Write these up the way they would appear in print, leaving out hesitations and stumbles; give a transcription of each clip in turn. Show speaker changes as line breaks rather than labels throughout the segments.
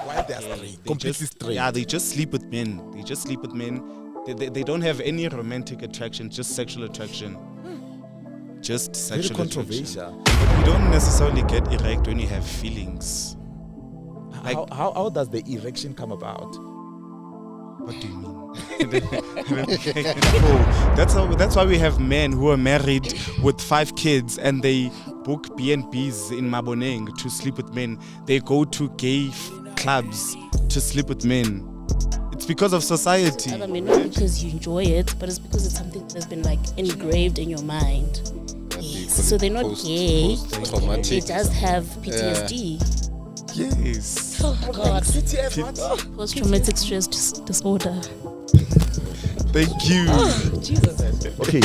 Why they are straight? Completely straight.
Yeah, they just sleep with men. They don't have any romantic attraction, just sexual attraction. Just sexual
Very
attraction.
controversial.
But you don't necessarily get erect when you have feelings. Like,
How does the erection come about?
what do you mean? That's why we have men who are married with 5 kids and they book B&Bs in Maboneng to sleep with men. They go to gay clubs to sleep with men. It's because of society.
I mean, not because you enjoy it, but it's because it's something that's been like engraved in your mind. Yes. So they're not gay. It does have PTSD.
Yes.
Oh God. Post-traumatic stress disorder.
Thank you.
Oh, Jesus.
Okay.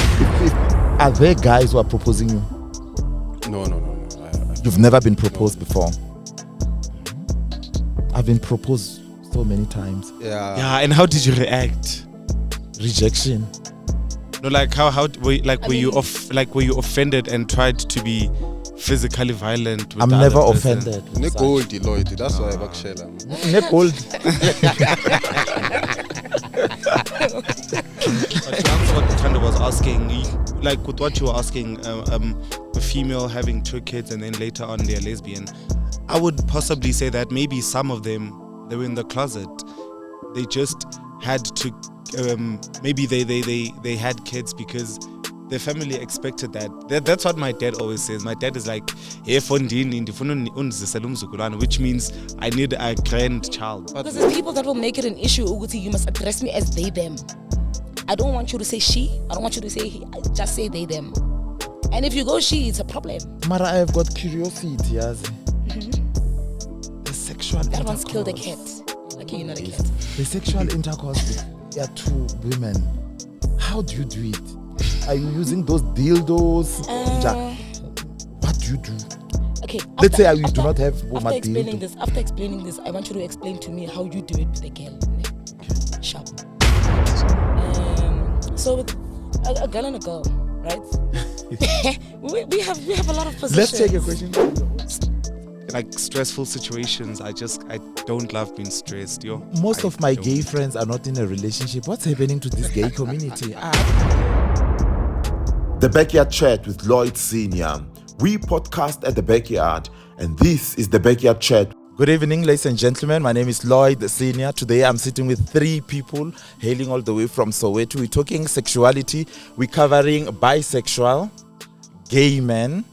Are there guys who are proposing you?
No.
You've never been proposed before. I've been proposed so many times.
Yeah, and how did you react?
Rejection.
No, like were you offended and tried to be physically violent with
I'm
the
never
other person?
offended.
Gold, Lloyd. That's why I'm actually.
Gold.
But to answer what Thando was asking, like with what you were asking, a female having 2 kids and then later on they're lesbian, I would possibly say that maybe some of them, they were in the closet. They just had to, maybe they had kids because their family expected that. That's what my dad always says. My dad is like, which means I need a grandchild.
Because there's people that will make it an issue. Uguti, you must address me as they, them. I don't want you to say she. I don't want you to say he. I just say they, them. And if you go she, it's a problem.
Mara, I have got curiosity, yes. The sexual
That
intercourse.
one's killed a cat. Like you're not a cat.
The sexual intercourse with 2 women. How do you do it? Are you using those dildos? What do you do?
Okay.
Let's say you do not have
After explaining this, I want you to explain to me how you do it with a girl. Okay. Sharp. So with a girl and a girl, right? we have a lot of positions.
Let's take a question.
Like stressful situations, I don't love being stressed, yo.
Most of my gay friends are not in a relationship. What's happening to this gay community? The Backyard Chat with Lloyd Snr. We podcast at the Backyard, and this is the Backyard Chat. Good evening, ladies and gentlemen. My name is Lloyd Snr. Today I'm sitting with 3 people hailing all the way from Soweto. We're talking sexuality. We're covering bisexual, gay men,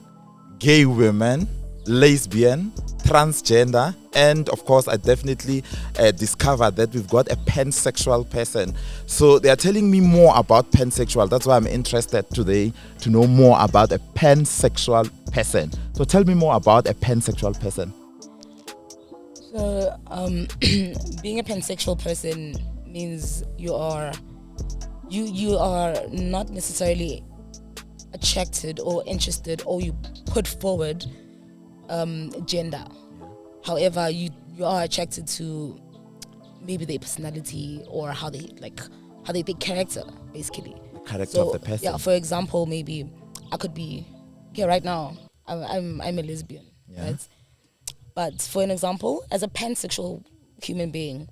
gay women, lesbian, transgender, and of course I definitely discovered that we've got a pansexual person. So they are telling me more about pansexual. That's why I'm interested today to know more about a pansexual person. So tell me more about a pansexual person.
So being a pansexual person means you are not necessarily attracted or interested, or you put forward gender. However, you are attracted to maybe their personality or how they think character, basically.
The character of the person.
Yeah, for example, maybe I could be right now I'm a lesbian, right? But for an example, as a pansexual human being,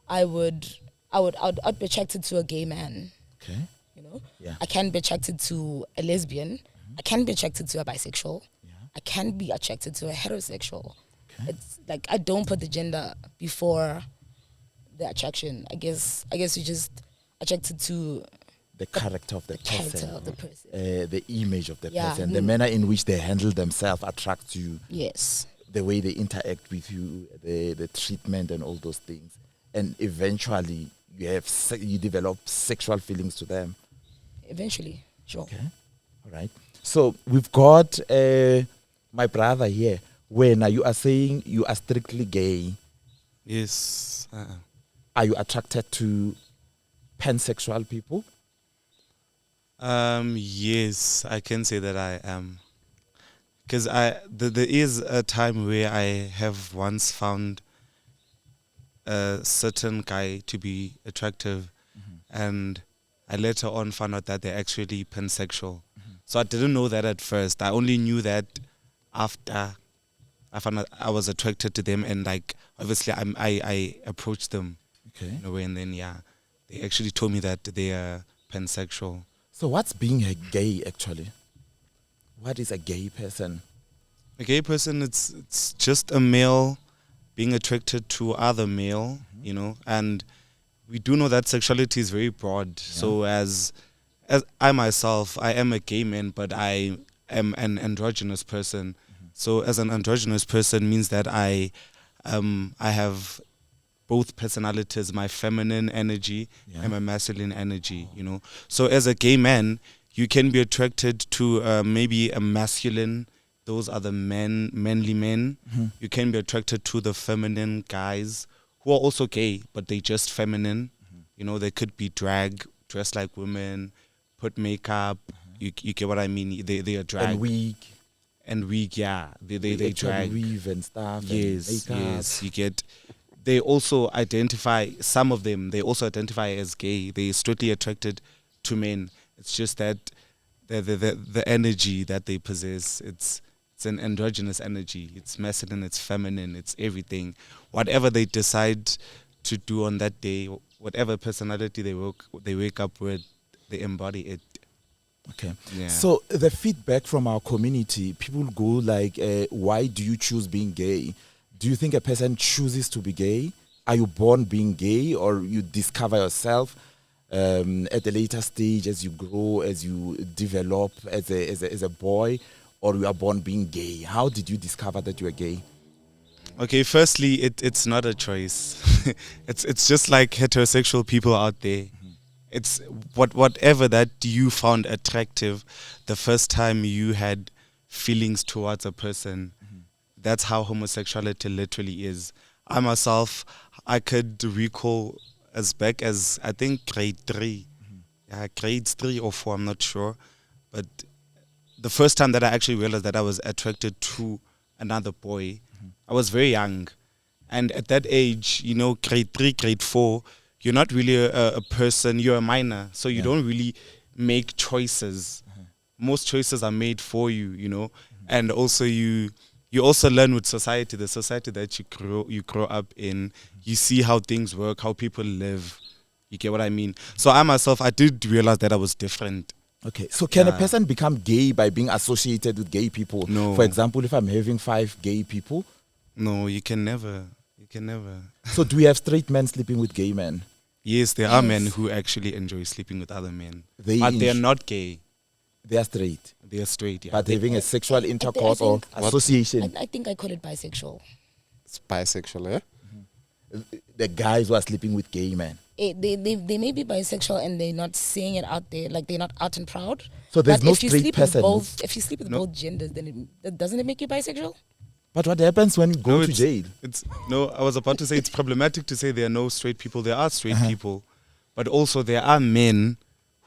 I'd be attracted to a gay man.
Okay.
You know?
Yeah.
I can be attracted to a lesbian. I can be attracted to a bisexual. I can be attracted to a heterosexual. Okay. It's like I don't put the gender before the attraction. I guess you're just attracted to
the character of the person, the image of the person, the manner in which they handle themselves attracts you.
Yes.
The way they interact with you, the treatment and all those things, and eventually you develop sexual feelings to them.
Eventually, sure.
Okay, all right. So we've got my brother here. When you are saying you are strictly gay,
yes.
Are you attracted to pansexual people?
Yes, I can say that I am. Because there is a time where I have once found a certain guy to be attractive, and I later on found out that they're actually pansexual. So I didn't know that at first. I only knew that after I found out I was attracted to them, and like obviously I approached them
Okay.
in a way, and then they actually told me that they are pansexual.
So what's being a gay actually? What is a gay person?
A gay person, it's just a male being attracted to other male, you know, and we do know that sexuality is very broad. So as I myself, I am a gay man, but I am an androgynous person. So as an androgynous person means that I have both personalities, my feminine energy and my masculine energy, you know. So as a gay man, you can be attracted to maybe a masculine. Those are the manly men. You can be attracted to the feminine guys who are also gay, but they just feminine. You know, they could be drag, dress like women, put makeup. You get what I mean? They are drag. And wig, yeah. They drag.
Weave and stuff.
Yes,
and makeup.
yes. You get. They also identify, some of them, they also identify as gay. They're strictly attracted to men. It's just that the energy that they possess, it's an androgynous energy. It's masculine, it's feminine, it's everything. Whatever they decide to do on that day, whatever personality they wake up with, they embody it.
Okay.
Yeah.
So the feedback from our community, people go like, why do you choose being gay? Do you think a person chooses to be gay? Are you born being gay, or you discover yourself at a later stage as you grow, as you develop as a boy, or you are born being gay? How did you discover that you are gay?
Okay, firstly, it's not a choice. it's just like heterosexual people out there. It's whatever that you found attractive the first time you had feelings towards a person. That's how homosexuality literally is. I myself, I could recall as back as I think grade 3. Yeah, grades 3 or 4, I'm not sure. But the first time that I actually realized that I was attracted to another boy, I was very young. And at that age, you know, grade 3, grade 4, you're not really a person, you're a minor. So you don't really make choices. Most choices are made for you, you know. And also you also learn with society, the society that you grow up in. You see how things work, how people live. You get what I mean? So I myself, I did realize that I was different.
Okay, so can a person become gay by being associated with gay people?
No.
For example, if I'm having 5 gay people?
No, you can never. You can never.
So do we have straight men sleeping with gay men?
Yes, there are men who actually enjoy sleeping with other men. But they're not gay.
They are straight.
They are straight, yeah.
But having a sexual intercourse or association.
I think I call it bisexual.
It's bisexual, eh?
The guys who are sleeping with gay men.
They may be bisexual and they're not saying it out there, like they're not out and proud.
So there's
but
no
if you
straight
sleep
person.
With if you sleep with both genders, then doesn't it make you bisexual?
But what happens when you go to jail?
I was about to say it's problematic to say there are no straight people. There are straight people. But also there are men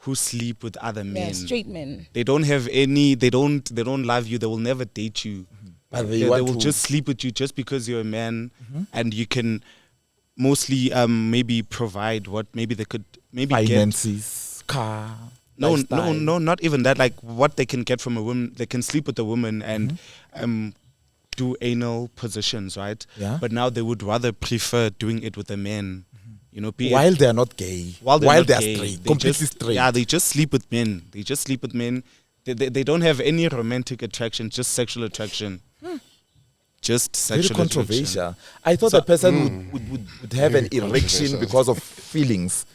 who sleep with other men.
Yeah, straight men.
They don't have any, they don't love you, they will never date you.
But
they will just sleep with you just because you're a man and you can mostly maybe provide what maybe they could maybe
finances, car.
No,
lifestyle.
no, not even that. Like what they can get from a woman, they can sleep with a woman and do anal positions, right?
Yeah.
But now they would rather prefer doing it with a man. You know,
while they are not gay, while they are straight, completely straight.
Yeah, they just sleep with men. They just sleep with men. They don't have any romantic attraction, just sexual attraction. Just sexual
Very controversial. I thought a person would have an erection because of feelings.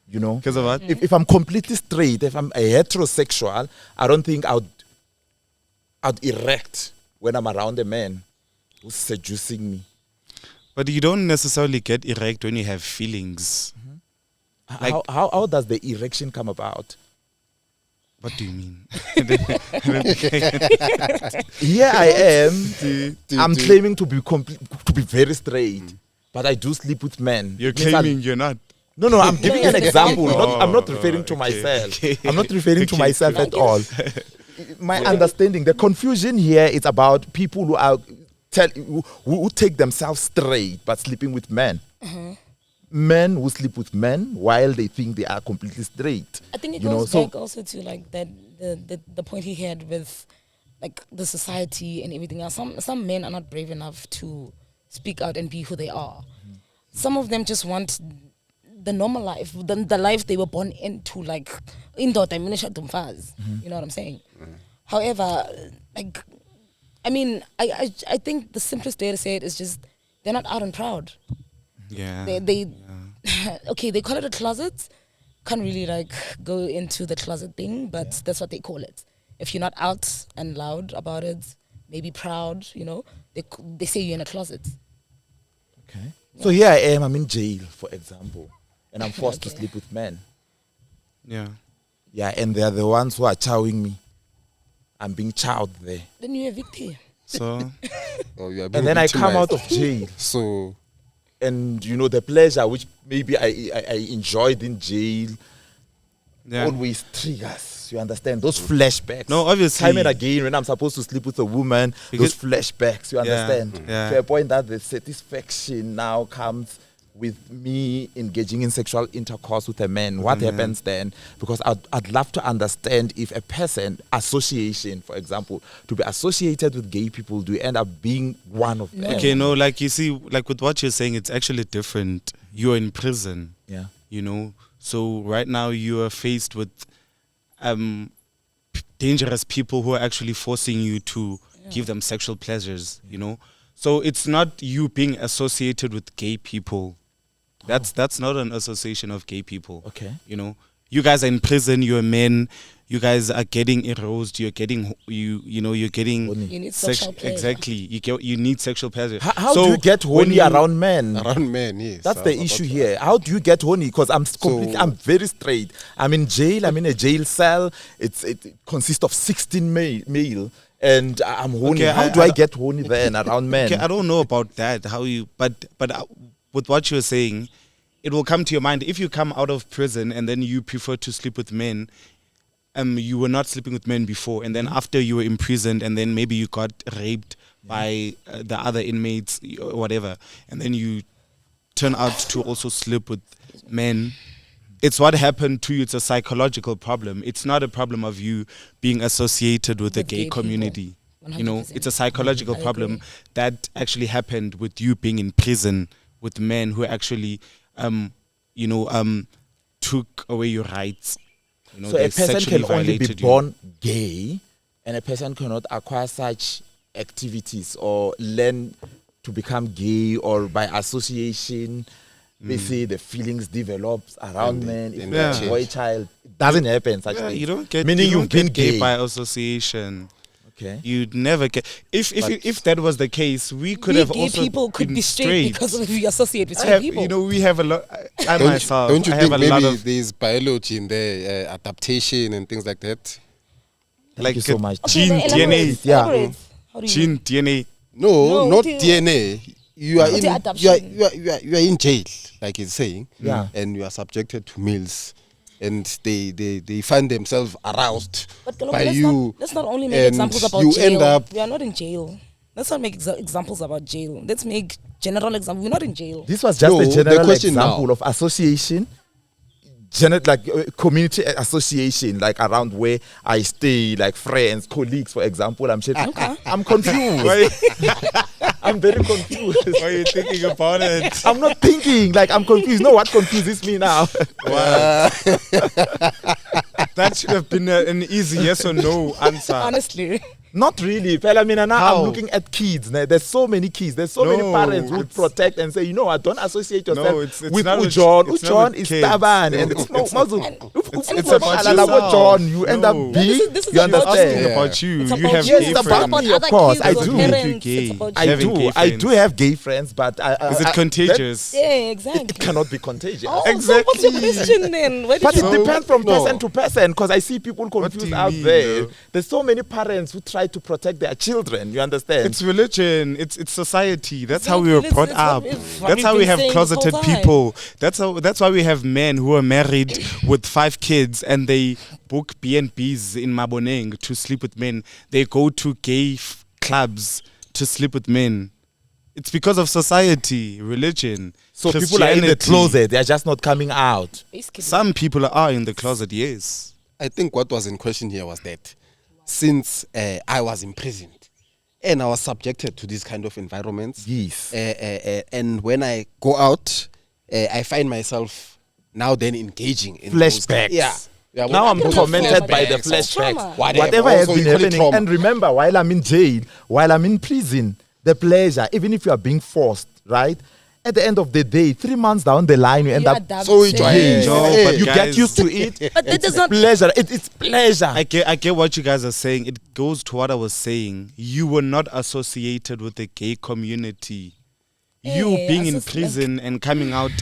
You know?
Because of what?
If I'm completely straight, if I'm a heterosexual, I don't think I'd erect when I'm around a man who's seducing me.
But you don't necessarily get erect when you have feelings.
Like, how does the erection come about?
What do you mean?
Here I am. I'm claiming to be very straight, but I do sleep with men.
You're claiming you're not.
No, I'm giving an example. I'm not referring to myself. I'm not referring to myself at all. My understanding, the confusion here is about people who are who take themselves straight but sleeping with men. Men who sleep with men while they think they are completely straight.
I think it goes back also to like that the point he had with like the society and everything else. Some men are not brave enough to speak out and be who they are. Some of them just want the normal life, the life they were born into, like indoor diminished dumfaz. You know what I'm saying? However, like, I mean, I think the simplest way to say it is just they're not out and proud.
Yeah.
They okay, they call it a closet. Can't really like go into the closet thing, but that's what they call it. If you're not out and loud about it, maybe proud, you know, they say you're in a closet.
Okay. So here I am, I'm in jail, for example, and I'm forced to sleep with men.
Yeah.
Yeah, and they're the ones who are chowing me. I'm being chowed there.
Then you're a victim.
So,
and then I come out of jail.
So,
and you know, the pleasure which maybe I enjoyed in jail always triggers. You understand? Those flashbacks.
No, obviously.
Time and again, when I'm supposed to sleep with a woman, those flashbacks, you understand?
Yeah.
To a point that the satisfaction now comes with me engaging in sexual intercourse with a man. What happens then? Because I'd love to understand if a person, association, for example, to be associated with gay people, do you end up being one of them?
okay, no, like you see, like with what you're saying, it's actually different. You're in prison.
Yeah.
You know? So right now you are faced with dangerous people who are actually forcing you to give them sexual pleasures, you know? So it's not you being associated with gay people. That's not an association of gay people.
Okay.
You know, you guys are in prison, you're men, you guys are getting aroused, you're getting you're getting
You need sexual pleasure.
exactly. You need sexual pleasure.
How do you get horny around men?
around men, yes.
That's the issue here. How do you get horny? Because I'm very straight. I'm in jail. I'm in a jail cell. It consists of 16 male, and I'm horny.
Okay,
How do I get horny then around men?
Okay, I don't know about that. But with what you're saying, it will come to your mind if you come out of prison and then you prefer to sleep with men. You were not sleeping with men before, and then after you were imprisoned, and then maybe you got raped by the other inmates or whatever, and then you turn out to also sleep with men. It's what happened to you. It's a psychological problem. It's not a problem of you being associated with the gay
gay
community. You know,
100%.
it's a psychological
I
problem
agree.
that actually happened with you being in prison with men who actually, took away your rights. You know,
So
they
a person
sexually
can only be
violated you.
born gay, and a person cannot acquire such activities or learn to become gay, or by association, they say the feelings develops around men. If you're a boy child, it doesn't happen. Such
Yeah,
thing.
you don't get.
Meaning
you
you've
don't
been
get gay
gay
by association.
Okay.
You'd never get. If that was the case, we could
We
have
gay
also
people could
been
be straight because we associate with
I
straight
have,
people.
you know, we have a lot. I myself,
Don't you
I
think
have a lot
maybe
of
there's biology in there, adaptation and things like that?
Thank you so much.
gene
then
DNA,
Yeah.
elaborate. How do you
gene DNA.
No,
No,
not
the-
DNA. You are
What's the
in
adaptation?
you are in jail, like it's saying.
Yeah.
And you are subjected to meals, and they find themselves aroused
But
by
let's
you.
let's not only make
and
examples about
you
jail.
end up
We are not in jail. Let's not make examples about jail. Let's make general examples. We're not in jail.
This was just
No,
a
the
general
question
example
now.
of association, community association, like around where I stay, like friends, colleagues, for example. I'm sure. I'm confused. I'm very confused.
Why are you thinking about it?
I'm not thinking. Like, I'm confused. No, what confuses me now?
That should have been an easy yes or no answer.
Honestly.
Not really. Well, I mean, and now
How?
I'm looking at kids. There's so many kids. There's so many
No,
parents who
it's-
protect and say, you know what, don't associate yourself
No, it's
with
not with-
Ujon.
it's not
Ujon
with
is
kids.
stubborn.
No,
And it's no,
it's
it's
about yourself.
John, you end up
No.
being,
This is
you
about
understand?
Asking
Yeah.
about you.
It's
You
about
have
you.
Yes,
gay
it's
friends.
about me,
other
of course.
kids,
I
your
do.
parents,
Gay.
it's about
I
you.
Having
do.
gay
I do
friends.
have gay friends, but
Is it contagious?
Yeah, exactly.
It cannot be contagious.
Oh, so what's your question then? Where did
But
you
it depends from person to person, because I see people
do
confused
you
out
mean,
there.
though?
There's so many parents who try to protect their children. You understand?
It's religion. It's society. That's how we were
Exactly.
brought
It's
up.
what
That's
we've
how we
been
have
saying this whole
closeted
time.
people. That's why we have men who are married with 5 kids and they book B&Bs in Maboneng to sleep with men. They go to gay clubs to sleep with men. It's because of society, religion.
so people are in the
Christianity.
closet. They're just not coming out.
Basically.
Some people are in the closet, yes.
I think what was in question here was that since I was imprisoned. And I was subjected to these kind of environments.
Yes.
And when I go out, I find myself now then engaging in
Flashbacks.
Yeah,
Now I'm tormented by the
flashbacks.
flashbacks.
Whatever.
Whatever has
Also,
been
you call it
happening.
trauma.
And remember, while I'm in jail, while I'm in prison, the pleasure, even if you are being forced, right? At the end of the day, 3 months down the line, you end
You
up
adapt
so
to
enjoy
it.
it.
No, but
you
guys,
get used to it.
But that does not.
Pleasure. It's pleasure.
I get what you guys are saying. It goes to what I was saying. You were not associated with the gay community. You
Eh,
being in
associate-
prison and coming out,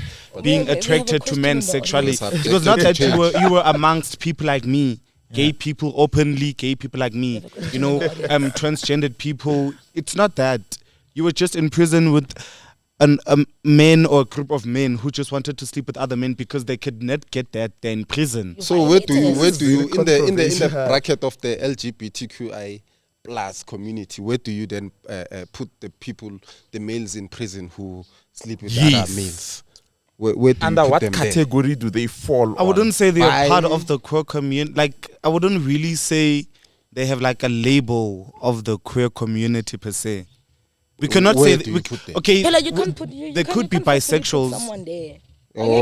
being
we have a
attracted to
question
men's
about
sexuality.
this.
It was not that you were amongst people like me, gay people, openly gay people like me, you know, transgendered people. It's not that. You were just in prison with a men or a group of men who just wanted to sleep with other men because they could not get that. They're in prison.
So where do you
Very
in the
controversial.
bracket of the LGBTQI plus community, where do you then put the people, the males in prison who sleep with
Yes.
other males? Where do
Under
you put
what
them there?
category do they fall
I wouldn't say they are part
Why?
of the queer community. Like, I wouldn't really say they have like a label of the queer community per se. We cannot
Where
say
do you put them?
okay.
Phela, you can't put. You
They
can't-
could
you
be
can't possibly put
bisexuals.
Someone there.
Oh.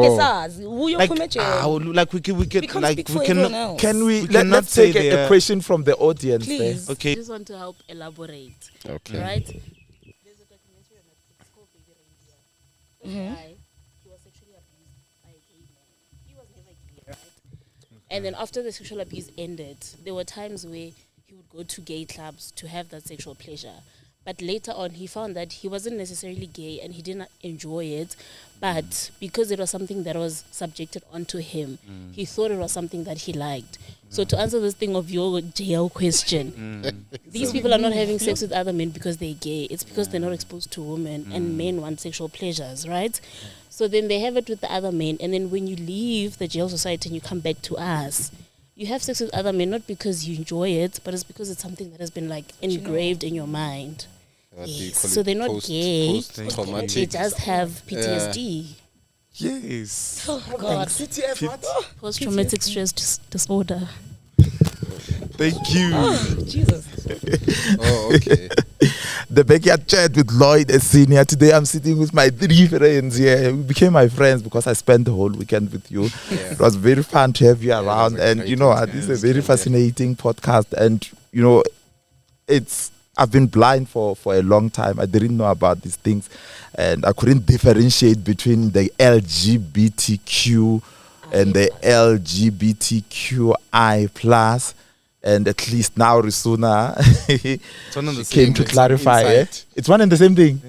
Like, we can
We can't
like
speak
we
for
can
everyone else.
Can we,
We cannot
let's
say
take
they
a
are-
question from the audience there.
Please.
I
okay.
just want to help elaborate.
Okay.
Right? There's a documentary on Netflix, it's called Baby Reindeer. This guy, he was sexually abused by a gay man. He was never gay, right? And then after the sexual abuse ended, there were times where he would go to gay clubs to have that sexual pleasure. But later on, he found that he wasn't necessarily gay and he didn't enjoy it. But because it was something that was subjected onto him, he thought it was something that he liked. So to answer this thing of your jail question, these people are not having sex with other men because they're gay. It's because they're not exposed to women and men want sexual pleasures, right? So then they have it with the other men. And then when you leave the jail society and you come back to us, you have sex with other men not because you enjoy it, but it's because it's something that has been like engraved in your mind.
What do you
Yes.
call
So
it?
they're not gay.
Post-traumatic.
They just have PTSD,
Yes.
Oh God.
post-traumatic stress disorder.
Thank you.
Jesus.
Oh, okay.
The backyard chat with Lloyd Snr. Today I'm sitting with my 3 friends here. We became my friends because I spent the whole weekend with you.
Yeah.
It was very fun to have you
it was
around.
a
And
great
you know,
weekend.
this is a very fascinating podcast. And you know, I've been blind for a long time. I didn't know about these things. And I couldn't differentiate between the LGBTQ and the LGBTQI plus. And at least now Risuna
It's one of the
came
same.
to clarify.
Insight.
It's one and the same thing.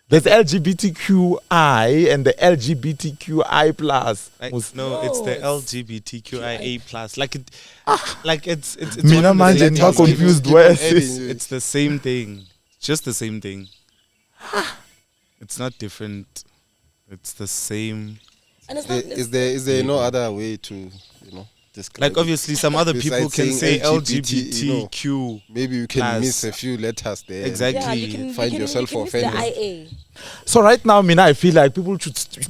There's LGBTQI and the LGBTQI plus.
Like, no, it's the LGBTQIA plus. Like it, like it's
Mina
one of the
manje
same
ngithiwa
thing.
confused
Keep on
words.
adding.
It's the same thing. Just the same thing. It's not different. It's the same.
And it's not.
Is there no other way to describe
Like obviously, some other people
Besides
can say
saying LGBT,
LGBTQ.
Maybe you can
Plus.
miss a few letters there.
Exactly.
Yeah, you can
Find
you can,
yourself
you can use
offended.
the IA.
So right now, Mina, I feel like people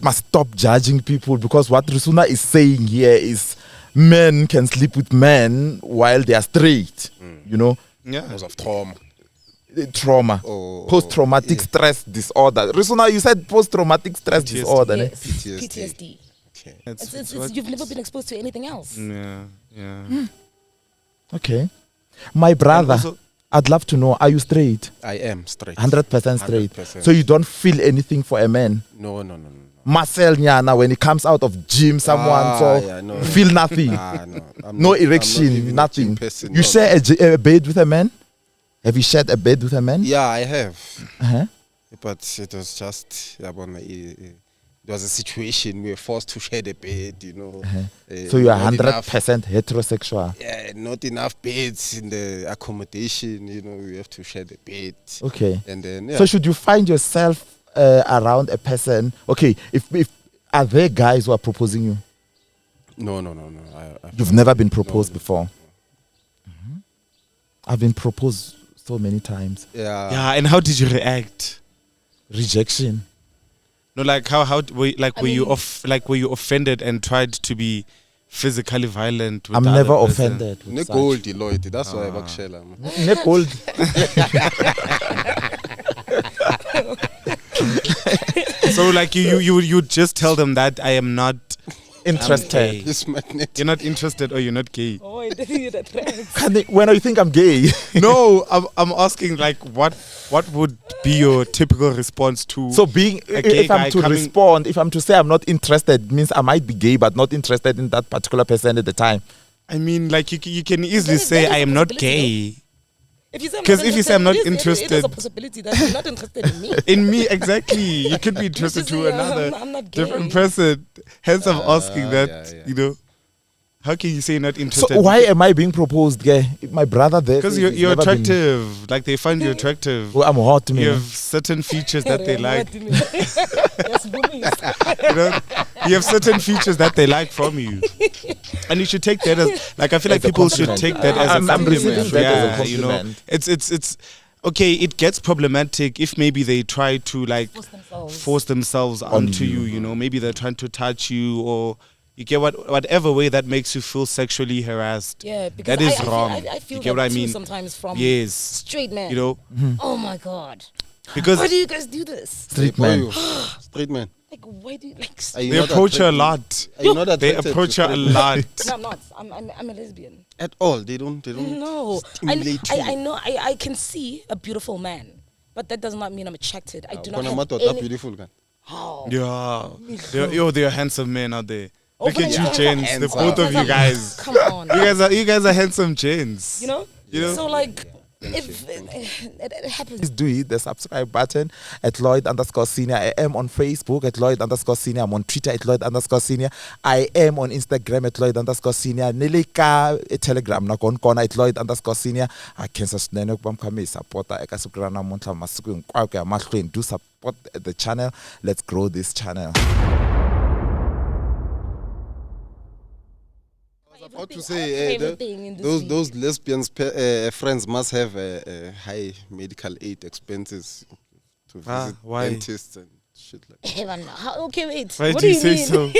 must stop judging people because what Risuna is saying here is men can sleep with men while they are straight. You know,
Yeah.
Because of trauma.
trauma,
Oh,
post-traumatic
yeah.
stress disorder. Risuna, you said post-traumatic stress
PTSD.
disorder. Ne?
Yes.
PTSD.
PTSD.
Okay.
It's
what-
you've never been exposed to anything else.
Yeah. Yeah.
Okay, my brother,
also-
I'd love to know: are you straight?
I am straight.
100% straight.
100%.
So you don't feel anything for a man.
No.
Marcel Nyana, when he comes out of gym, someone
no.
you feel nothing.
No. I'm
No
not- I'm not
erection,
even a gym
nothing.
person,
You
no.
share a bed with a man? Have you shared a bed with a man?
Yeah, I have.
Uh-huh.
But it was just, it was a situation we were forced to share the bed,
So you are
not
100% heterosexual.
Yeah, not enough beds in the accommodation, we have to share the bed.
Okay.
And then, yeah.
So should you find yourself around a person? Okay, if are there guys who are proposing you?
No.
You've never been proposed
No.
before. I've been proposed so many times.
Yeah.
Yeah. And how did you react?
Rejection.
No, like how were you
mean-
were you offended and tried to be physically violent. With
I'm
the
never
other person.
offended. with
Ne
such.
gold Lloyd, that's why bakshela.
Ne gold.
So like you would just tell them that I am not
Interested.
gay.
This magnet.
You're not interested or you're not gay.
Oh, I didn't hear that.
When you think I'm gay?
No, I'm asking like what would be your typical response to
So being,
a gay
if I'm
guy
to
coming-
respond, if I'm to say I'm not interested, means I might be gay but not interested in that particular person at the time.
I mean, like you can easily
That is-
say
that is
I
a
am not
possibility,
gay.
If you say I'm
'Cause
not
if you say I'm not
it is
interested-
a possibility that you're not interested in me.
In me, exactly. You could be interested
just
to
say,
another
I'm not gay.
different person. Hence, I'm asking that.
yeah.
You know, how can you say you're not
So
interested?
why am I being proposed gay? If my brother there.
Because
says
you're
he's never been-
attractive. Like they find you attractive.
Oh, I'm hot,
You
man.
have certain features that they like.
Yes, bullies.
You know, you have certain features that they like from you, and you should take that as like I feel like
As a
people should
compliment.
take that as
I'm
a compliment.
receiving that as a
You know,
compliment.
it's okay. It gets problematic if maybe they try to like force themselves onto you. You know, maybe they're trying to touch you or. You get whatever way that makes you feel sexually harassed.
Yeah, because
that is
I
wrong.
I feel
you get
that
what I
too
mean?
sometimes from
Yes.
straight men.
You know,
Oh my god.
because
Why do you guys do this?
Street
Boy,
man.
you. Street man.
Like, why do you like?
Are you
they
not
approach her a
attracted-
lot.
Are you not
They
attracted
approach
to
her a
straight men?
lot.
No, I'm not. I'm a lesbian.
At all. They don't.
No,
stimulate you.
I know. I can see a beautiful man, but that does not mean I'm attracted. I do not
Kona
have
madoda
any.
beautiful kan.
How?
Yeah, they're handsome men out there. Look
Open
at
your
you,
eyes.
gents. The both of you guys.
Come on.
You guys are handsome gents.
You know.
You know?
So like, if it happens.
Please do hit the subscribe button at Lloyd_Senior. I am on Facebook at Lloyd_Senior. I'm on Twitter at Lloyd_Senior. I am on Instagram at Lloyd_Senior. Nilika Telegram na kona at Lloyd_Senior. I can sustain ukubamkhame supporter ekasukrana namunhla masiku hinkwayo ya mahlweni. Do support the channel. Let's grow this channel.
About to say
Favorite thing in this
those lesbians friends must have high medical aid expenses to visit
why?
dentists and shit like that.
Heaven, okay, wait.
Why
what
do you
mean?
say so?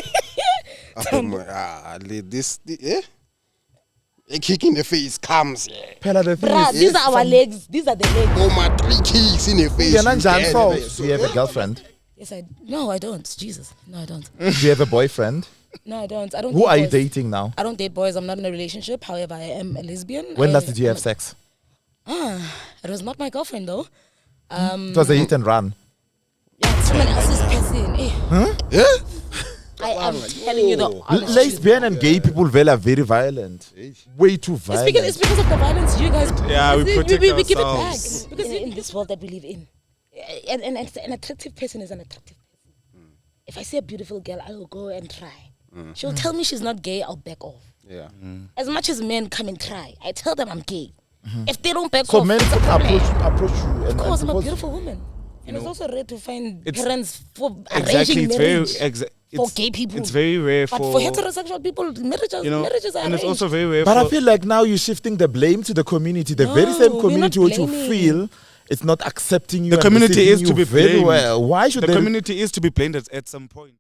A kick in the face comes.
Phela the thing
Bruh,
is,
these are our legs. These are the legs.
Oh my 3 kicks in the face.
you're not
you
Jan
dead.
Falls. Do you have a girlfriend?
Yes, No, I don't. Jesus, no, I don't.
Do you have a boyfriend?
No, I don't. I don't.
Who
date
are you
boys.
dating now?
I don't date boys. I'm not in a relationship. However, I am a lesbian.
When last did you have sex?
It was not my girlfriend though.
It was a hit and run.
Yeah, it's someone else's person.
Yeah?
I am telling you the honest truth.
Lesbian and gay people are very violent. Way too violent.
It's because of the violence you guys.
Yeah, we protect
we give it back
ourselves.
because in this world that we live in, an attractive person is an attractive person. If I see a beautiful girl, I will go and try. She'll tell me she's not gay. I'll back off.
Yeah.
As much as men come and try, I tell them I'm gay. If they don't back
So
off,
men
it's a problem.
approach you.
Of course, I'm a
because-
beautiful woman. And it's also rare to find
It's-
parents for
Exactly,
arranging
it's very
marriage for gay people.
It's very rare
but
for
for heterosexual people, marriages,
you know,
marriages are
and it's
arranged.
also very rare.
But
for,
I feel like now you're shifting the blame to the community. The very
No,
same
we're
community
not
which you
blaming.
feel it's not accepting you.
the
and
community
receiving
is to
you
be
very
blamed.
well. Why should
the
they?
community is to be blamed at some point.